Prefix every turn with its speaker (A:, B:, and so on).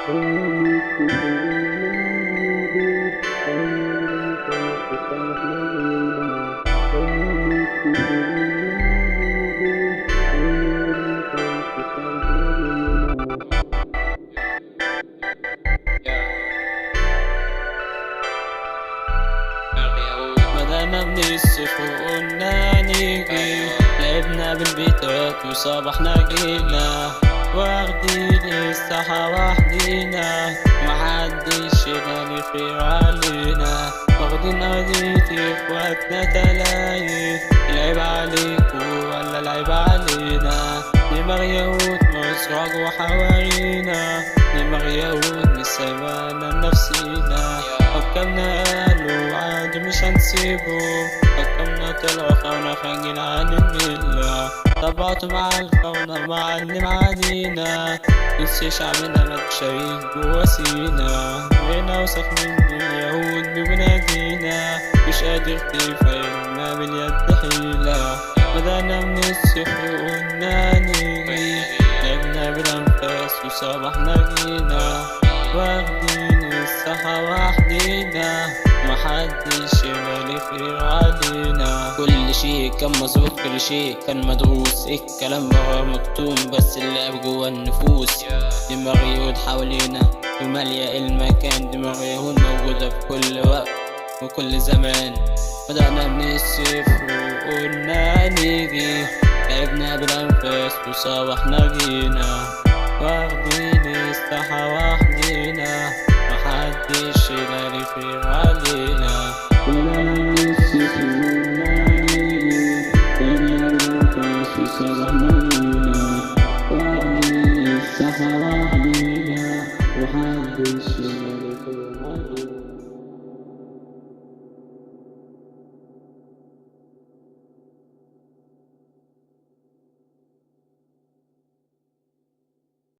A: بدأنا من الصفر وقلنا نيجي، لعبنا بالبيتات وصبحنا جينا، واخدين الساحة وحدينا، محدش ينال خير علينا، واخدين قضية اخواتنا تلاقي، العيب عليكوا ولا العيب علينا؟ دماغ يهود مسرج وحوارينا، دماغ يهود مش سايبانا لنفسينا، حكامنا قالوا عادي مش هنسيبهم، حكامنا طلعوا خونة خارجين عن الملة، طبعتوا مع الخونة معلم علينا، نص شعبنا مات شهيد جوا سينا، بقينا وسخ من اليهود ببنادينا، مش قادر تفهم ما باليد حيلة، بدأنا من الصفر وقلنا نيجي، لعبنا بالأنفاس وصبحنا جينا، واخدين الساحة وحدينا، محدش ينال خير علينا، كل شيء كان مظبوط كل شيء كان مدروس، الكلام بره مكتوم بس اللعب جوا النفوس، دماغ يهود حوالينا ومالية المكان، دماغ يهود موجودة في كل وقت وكل زمان، بدأنا من الصفر وقلنا نيجي، لعبنا بالأنفاس وصبحنا جينا، واخدين الساحة وحدينا، محدش ينال خير علينا، بدأنا من الصفر وقلنا نيجي، لعبنا بالأنفاس وصبحنا جينا، واخدين الساحة وحدينا، محدش ينال خير علينا.